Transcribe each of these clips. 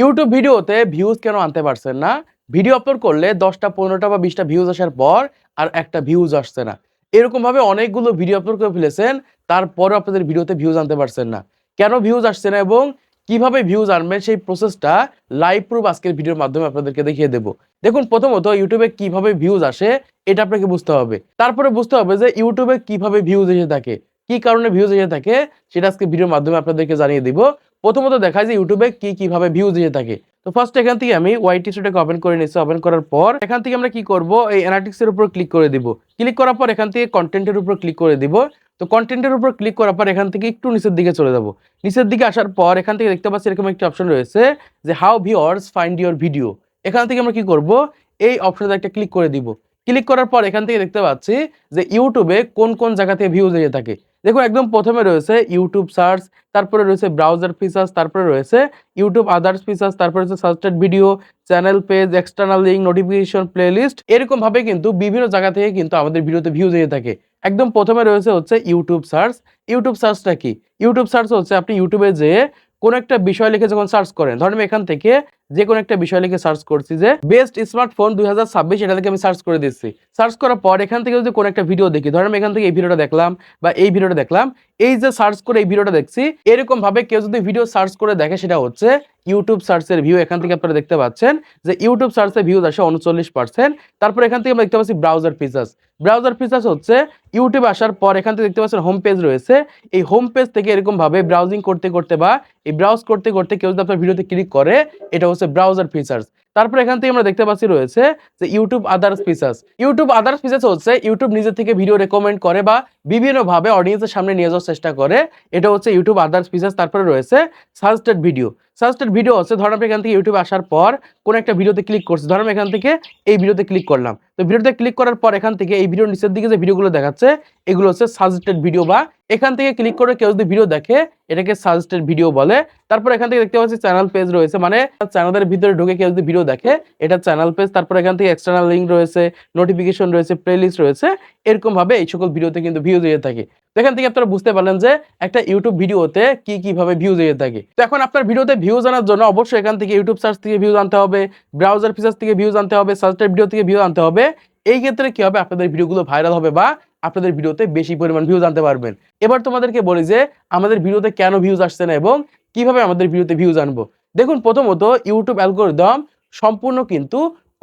YouTube ভিডিওতে views কেন আনতে পারছেন না? ভিডিও আপলোড করলে ১০টা ১৫টা বা ২০টা ভিউজ আসার পর আর একটা ভিউজ আসছে না। এরকমভাবে অনেকগুলো ভিডিও আপলোড করে ফেলেছেন, তারপরেও আপনাদের ভিডিওতে ভিউজ আনতে পারছেন না। কেন ভিউজ আসছে না এবং কিভাবে ভিউজ আনবেন সেই প্রসেসটা লাইভ প্রুফ আজকের ভিডিওর মাধ্যমে আপনাদেরকে দেখিয়ে দেব। দেখুন প্রথমত ইউটিউবে কিভাবে ভিউজ আসে এটা আপনাকে বুঝতে হবে। তারপরে বুঝতে হবে যে ইউটিউবে কিভাবে ভিউজ এসে থাকে, কি কারণে ভিউজ এসে থাকে সেটা আজকে ভিডিওর মাধ্যমে আপনাদেরকে জানিয়ে দিব। প্রথমত দেখায় যে ইউটিউবে কিভাবে ভিউজ দিয়ে থাকে। তো ফার্স্ট এখান থেকে আমি ওয়াইটি স্টুডিওকে ওপেন করে নিচ্ছি। ওপেন করার পর এখান থেকে আমরা কি করব, এই অ্যানালিটিক্স এর উপর ক্লিক করে দিব। ক্লিক করার পর এখান থেকে কন্টেন্টের উপর ক্লিক করে দিব। তো কন্টেন্টের উপর ক্লিক করার পর এখান থেকে একটু নিচের দিকে চলে যাব। নিচের দিকে আসার পর এখান থেকে দেখতে পাচ্ছি এরকম একটা অপশন রয়েছে যে how viewers find your video. এখান থেকে আমরা কি করব, এই অপশনে একটা ক্লিক করে দিব। ক্লিক করার পর এখান থেকে দেখতে পাচ্ছি যে ইউটিউবে কোন কোন জায়গা থেকে ভিউজ এসে থাকে। দেখুন একদম প্রথমে রয়েছে ইউটিউব সার্চ, তারপরে রয়েছে ব্রাউজার ফিচার্স, তারপরে রয়েছে ইউটিউব আদার্স ফিচার্স, তারপরে রয়েছে suggested video, channel page, external link, notification, playlist. এরকম ভাবে কিন্তু বিভিন্ন জায়গা থেকে কিন্তু আমাদের ভিডিওতে ভিউজ এসে থাকে। একদম প্রথমে রয়েছে হচ্ছে ইউটিউব সার্চ। ইউটিউব সার্চটা কি? ইউটিউব সার্চ হচ্ছে আপনি ইউটিউবে যেয়ে কোন একটা বিষয় লিখে যখন সার্চ করেন, ধরেন আমি এখান থেকে যে কোনো একটা বিষয় লিখে সার্চ করছি যে বেস্ট স্মার্টফোন 2026, এটা থেকে আমি সার্চ করে দিচ্ছি। সার্চ করার পর এখান থেকে যদি কোনো একটা ভিডিও দেখি, ধরেন আমি এখান থেকে এই ভিডিওটা দেখলাম বা এই ভিডিওটা দেখলাম, এই যে সার্চ করে এই ভিডিওটা দেখছি, এরকম ভাবে কেউ যদি ভিডিও সার্চ করে দেখে সেটা হচ্ছে ইউটিউব সার্চের ভিউ। এখান থেকে আপনারা দেখতে পাচ্ছেন যে ইউটিউব সার্চের ভিউজ আসে 39%। তারপর এখান থেকে আমরা দেখতে পাচ্ছি ব্রাউজার ফিচার্স। ব্রাউজার ফিচার্স হচ্ছে ইউটিউব আসার পর এখান থেকে দেখতে পাচ্ছেন হোম পেজ রয়েছে। এই হোম পেজ থেকে এরকম ভাবে ব্রাউজিং করতে করতে বা এই ব্রাউজ করতে করতে কেউ যদি আপনার ভিডিওতে ক্লিক করে, এটা হচ্ছে ব্রাউজার ফিচার্স। তারপর এখান থেকে আমরা দেখতে পাচ্ছি রয়েছে যে YouTube others features. YouTube others features হচ্ছে ইউটিউব নিজে থেকে ভিডিও রেকমেন্ড করে বা বিভিন্ন ভাবে অডিয়েন্সের সামনে নিয়ে যাওয়ার চেষ্টা করে, এটা হচ্ছে ইউটিউব আদার্স ফিচার্স। তারপরে রয়েছে সাজেস্টেড ভিডিও। সাজেস্টেড ভিডিও হচ্ছে ধরেন আপনি এখান থেকে ইউটিউবে আসার পর কোন একটা ভিডিওতে ক্লিক করছি, ধরেন আমি এখান থেকে এই ভিডিওতে ক্লিক করলাম। তো ভিডিওতে ক্লিক করার পর এখান থেকে এই ভিডিওর নিচের দিকে যে ভিডিওগুলো দেখাচ্ছে এগুলো হচ্ছে সাজেস্টেড ভিডিও, বা এখান থেকে ক্লিক করে কেউ যদি ভিডিও দেখে এটাকে সাজেস্টেড ভিডিও বলে। তারপর এখান থেকে দেখতে পাচ্ছি চ্যানেল পেজ রয়েছে, মানে চ্যানেলের ভিতরে ঢুকে কেউ যদি ভিডিও দেখে এটা চ্যানেল পেজ। তারপর এখান থেকে এক্সটার্নাল লিঙ্ক রয়েছে, নোটিফিকেশন রয়েছে, প্লেলিস্ট রয়েছে। এরকম ভাবে এই সকল ভিডিওতে কিন্তু ভিউজ দিয়ে থাকে। তো এখান থেকে আপনারা বুঝতে পারলেন যে একটা ইউটিউব ভিডিওতে কিভাবে ভিউজ দিয়ে থাকে। তো এখন আপনার ভিডিওতে ভিউজ আনার জন্য অবশ্যই এখান থেকে ইউটিউব সার্চ থেকে ভিউজ আনতে হবে, ব্রাউজার ফিচার্স থেকে ভিউজ আনতে হবে, সাজেস্টেড ভিডিও থেকে ভিউজ আনতে হবে। এই ক্ষেত্রে কি হবে, আপনাদের ভিডিওগুলো ভাইরাল হবে বা আপনাদের ভিডিওতে বেশি পরিমাণ ভিউজ আনতে পারবেন। এবার তোমাদেরকে বলি যে আমাদের ভিডিওতে কেন ভিউজ আসছে না এবং কিভাবে আমাদের ভিডিওতে ভিউজ আনবো। দেখুন প্রথমত ইউটিউব অ্যালগরিদম সম্পূর্ণ কিন্তু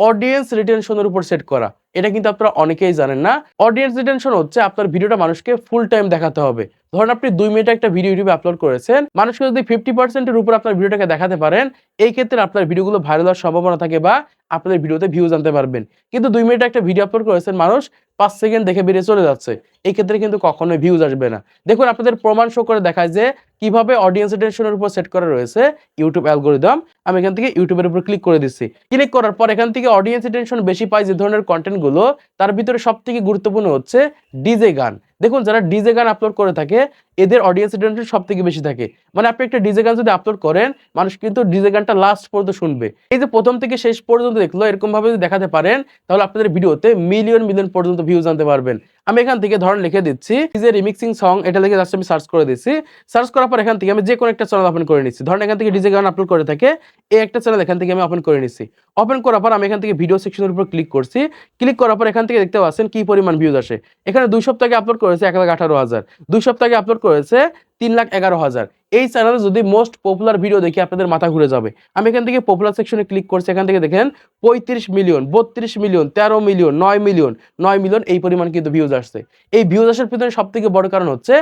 অডিয়েন্স রিটেনশনের উপর সেট করা। এটা কিন্তু আপনারা অনেকেই জানেন না। অডিয়েন্স রিটেনশন হচ্ছে আপনার ভিডিওটা মানুষকে ফুল টাইম দেখাতে হবে। ধরুন আপনি 2 মিনিট একটা ভিডিও ইউটিউবে আপলোড করেছেন, মানুষকে যদি 50% এর উপর আপনার ভিডিওটাকে দেখাতে পারেন, এই ক্ষেত্রে আপনার ভিডিওগুলো ভাইরাল হওয়ার সম্ভাবনা থাকে বা আপনাদের ভিডিওতে ভিউজ আনতে পারবেন। কিন্তু 2 মিনিট একটা ভিডিও আপলোড করেছেন, মানুষ 5 সেকেন্ড দেখে বেরিয়ে চলে যাচ্ছে, এই ক্ষেত্রে কিন্তু কখনোই ভিউজ আসবে না। দেখুন আপনাদের প্রমাণ শো করে দেখায় যে কিভাবে অডিয়েন্স রিটেনশনের উপর সেট করা রয়েছে ইউটিউব অ্যালগরিদম। আমি এখান থেকে ইউটিউবের উপর ক্লিক করে দিচ্ছি। ক্লিক করার পর এখান থেকে অডিয়েন্স রিটেনশন বেশি পায় যে ধরনের কন্টেন্ট গুলো, তার ভিতরে সবথেকে গুরুত্বপূর্ণ হচ্ছে ডিজে গান। দেখুন যারা ডিজে গান আপলোড করে থাকে এদের অডিয়েন্স রিটেনশন সবথেকে বেশি থাকে। মানে আপনি একটা ডিজে গান যদি আপলোড করেন, মানুষ কিন্তু ডিজে গানটা লাস্ট পর্যন্ত শুনবে। এই যে প্রথম থেকে শেষ পর্যন্ত দেখলো, এরকম ভাবে যদি দেখাতে পারেন তাহলে আপনাদের ভিডিওতে মিলিয়ন মিলিয়ন পর্যন্ত ভিউজ আনতে পারবেন। আমি এখান থেকে ধরেন লিখে দিচ্ছি ডিজে রিমিক্সিং সং, এটা লিখে জাস্ট আমি সার্চ করে দিচ্ছি। সার্চ করার পর এখান থেকে আমি যে কোনো একটা চ্যানেল ওপেন করে নিচ্ছি। ধরেন এখান থেকে ডিজে গান আপলোড করে থাকে এই একটা চ্যানেল, এখান থেকে আমি ওপেন করে নিচ্ছি। ওপেন করার পর আমি এখান থেকে ভিডিও সেকশনের উপর ক্লিক করছি। ক্লিক করার পর এখান থেকে দেখতে পাচ্ছেন কি পরিমাণ ভিউজ আসে। এখানে 2 সপ্তাহ আগে আপলোড করেছে 1,18,000, 2 সপ্তাহ আগে আপলোড করেছে 3,11,000। এই চ্যানেলে যদি মোস্ট পপুলার ভিডিও দেখি আপনাদের মাথা ঘুরে যাবে। আমি এখান থেকে পপুলার সেকশনে ক্লিক করছি। এখান থেকে দেখেন 35 million, 32 million, 13 million, 9 million, 9 million এই পরিমাণ কিন্তু ভিউজ আসছে। এই ভিউজ আসার পিছনে সবথেকে বড় কারণ হচ্ছে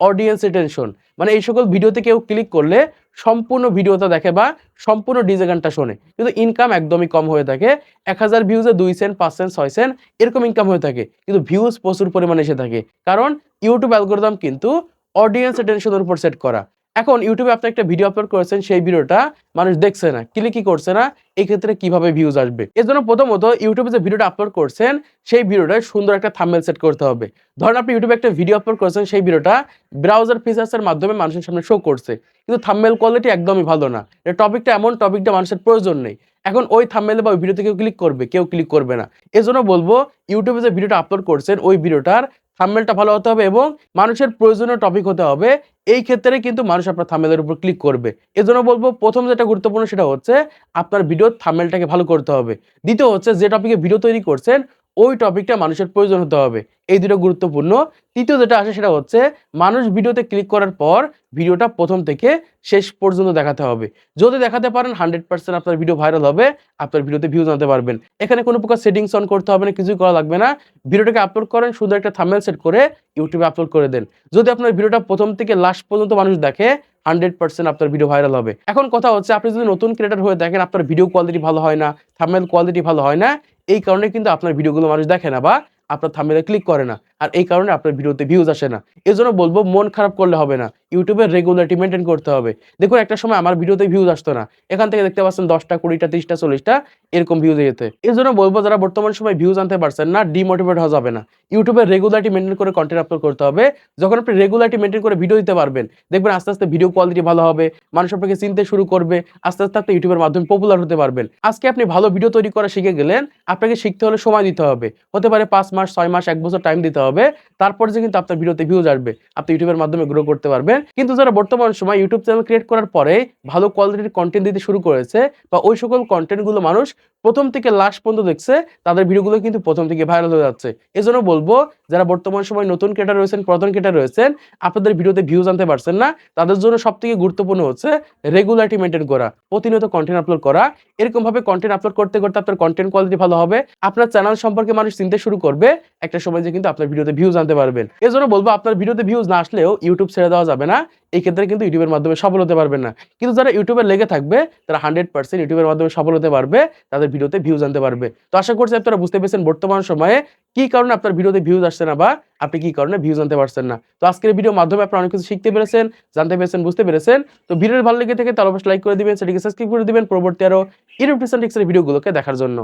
অডিয়েন্স রিটেনশন। মানে এই সকল ভিডিওতে কেউ ক্লিক করলে সম্পূর্ণ ভিডিওটা দেখে বা সম্পূর্ণ ডিজে গানটা শোনে, কিন্তু ইনকাম একদমই কম হয়ে থাকে। 1000 ভিউজে 2 সেন্ট, 5 সেন্ট, 6 সেন্ট এরকম ইনকাম হয়ে থাকে, কিন্তু ভিউজ প্রচুর পরিমাণে এসে থাকে। কারণ ইউটিউব অ্যালগরিদম কিন্তু অডিয়েন্স রিটেনশনের উপর সেট করা। এখন ইউটিউবে আপনি একটা ভিডিও আপলোড করেছেন, সেই ভিডিওটা মানুষ দেখছে না, ক্লিকই করছে না, এই ক্ষেত্রে কিভাবে ভিউজ আসবে? এজন্য প্রথমত ইউটিউবে যে ভিডিওটা আপলোড করছেন সেই ভিডিওটায় সুন্দর একটা থাম্বনেল সেট করতে হবে। ধরেন আপনি ইউটিউবে একটা ভিডিও আপলোড করেছেন, সেই ভিডিওটা ব্রাউজার ফিচার্সের মাধ্যমে মানুষের সামনে শো করছে, কিন্তু থাম্বনেল কোয়ালিটি একদমই ভালো না। এই টপিকটা এমন টপিকটা মানুষের প্রয়োজন নেই। এখন ওই থাম্বনেলে বা ওই ভিডিওতে কেউ ক্লিক করবে? কেউ ক্লিক করবে না। এজন্য বলবো ইউটিউবে যে ভিডিওটা আপলোড করছেন ওই ভিডিওটার থাম্বনেলটা ভালো হতে হবে এবং মানুষের প্রয়োজনীয় টপিক হতে হবে। এই ক্ষেত্রে কিন্তু মানুষ আপনার থাম্বনেলের উপর ক্লিক করবে। এজন্য বলব প্রথম যেটা গুরুত্বপূর্ণ সেটা হচ্ছে আপনার ভিডিওর থাম্বনেলটাকে ভালো করতে হবে। দ্বিতীয় হচ্ছে যে টপিকে ভিডিও তৈরি করছেন ওই টপিকটা মানুষের প্রয়োজন হতে হবে। এই ২ টা গুরুত্বপূর্ণ। তৃতীয় যেটা আসে সেটা হচ্ছে মানুষ ভিডিওতে ক্লিক করার পর ভিডিওটা প্রথম থেকে শেষ পর্যন্ত দেখাতে হবে। যদি দেখাতে পারেন 100% আপনার ভিডিও ভাইরাল হবে, আপনার ভিডিওতে ভিউজ আনতে পারবেন। এখানে কোনো প্রকার সেটিংস অন করতে হবে না, কিছুই করা লাগবে না। ভিডিওটাকে আপলোড করেন, সুন্দর একটা থাম্বনেল সেট করে YouTube এ আপলোড করে দেন। যদি আপনার ভিডিওটা প্রথম থেকে লাস্ট পর্যন্ত মানুষ দেখে 100% আপনার ভিডিও ভাইরাল হবে। এখন কথা হচ্ছে আপনি যদি নতুন ক্রিয়েটর হয়ে দেখেন আপনার ভিডিও কোয়ালিটি ভালো হয় না, থাম্বনেল কোয়ালিটি ভালো হয় না, এই কারণে কিন্তু আপনার ভিডিওগুলো মানুষ দেখে না বা আপনার থাম্বনেলে ক্লিক করে না। আর এই কারণে আপনার ভিডিওতে ভিউজ আসে না। এজন্য বলব মন খারাপ করলে হবে না। YouTube এর রেগুলারিটি মেইনটেইন করতে হবে। দেখুন একটা সময় আমার ভিডিওতে ভিউজ আসতো না। এখান থেকে দেখতে পাচ্ছেন 10 টা, 20 টা, 30 টা, 40 টা এরকম ভিউজ যেত। এজন্য বলব যারা বর্তমান সময়ে ভিউজ আনতে পারছেন না, ডিমোটিভেট হওয়া যাবে না। YouTube এর রেগুলারিটি মেইনটেইন করে কনটেন্ট আপলোড করতে হবে। যখন আপনি রেগুলারিটি মেইনটেইন করে ভিডিও দিতে পারবেন, দেখবেন আস্তে, আস্তে ভিডিও কোয়ালিটি ভালো হবে। মানুষ আপনাকে চিনতে শুরু করবে। আস্তে, আস্তে আপনি YouTube এর মাধ্যমে পপুলার হতে পারবেন। আজকে আপনি ভালো ভিডিও তৈরি করা শিখে গেলেন, আপনাকে শিখতে হলে সময় দিতে হবে। হতে পারে ৫ মাস, ৬ মাস, ১ বছর টাইম দিতে হবে। তারপরে যে কিন্তু আপনার ভিডিওতে ভিউজ আসবে। আপনি YouTube এর মাধ্যমে গ্রো করতে পারবেন। কিন্তু যারা বর্তমান সময় YouTube চ্যানেল ক্রিয়েট করার পরে ভালো কোয়ালিটির কনটেন্ট দিতে শুরু করেছে বা ওই সকল কনটেন্ট গুলো মানুষ প্রথম থেকে লাস্ট পর্যন্ত দেখছে, তাদের ভিডিওগুলো কিন্তু প্রথম থেকে ভাইরাল হয়ে যাচ্ছে। এজন্য বলব যারা বর্তমান সময় নতুন ক্রিয়েটর রয়েছেন, পুরাতন ক্রিয়েটর রয়েছেন, আপনাদের ভিডিওতে ভিউজ আনতে পারছেন না, তাদের জন্য সবথেকে গুরুত্বপূর্ণ হচ্ছে রেগুলারিটি মেইনটেইন করা, প্রতিনিয়ত কনটেন্ট আপলোড করা। এরকম ভাবে কনটেন্ট আপলোড করতে, করতে আপনার কনটেন্ট কোয়ালিটি ভালো হবে। আপনার চ্যানেল সম্পর্কে মানুষ চিনতে শুরু করবে। একটা সময় যে কিন্তু আপনার ভিডিওতে ভিউজ আনতে পারবেন। এজন্য বলব আপনার ভিডিওতে ভিউজ না আসলেও YouTube ছেড়ে দেওয়া যাবে না। এই ক্ষেত্রে কিন্তু YouTube এর মাধ্যমে সফল হতে পারবেন না। কিন্তু যারা YouTube এ লেগে থাকবে তারা 100% YouTube এর মাধ্যমে সফল হতে পারবে। তাদের ভিডিওতে ভিউজ আনতে পারবে। তো আশা করছি আপনারা বুঝতে পেরেছেন বর্তমান সময়ে কি কারণে আপনার ভিডিওতে ভিউজ আসছে না বা আপনি কি কারণে ভিউজ আনতে পারছেন না। তো আজকের ভিডিওর মাধ্যমে আপনারা অনেক কিছু শিখতে পেরেছেন, জানতে পেরেছেন, বুঝতে পেরেছেন। তো ভিডিওটি ভালো লেগে থাকে তাহলে অবশ্যই লাইক করে দিবেন, চ্যানেলকে সাবস্ক্রাইব করে দিবেন পরবর্তী আরো ইউটিউব টিপস এন্ড ট্রিক্স এর ভিডিওগুলোকে দেখার জন্য।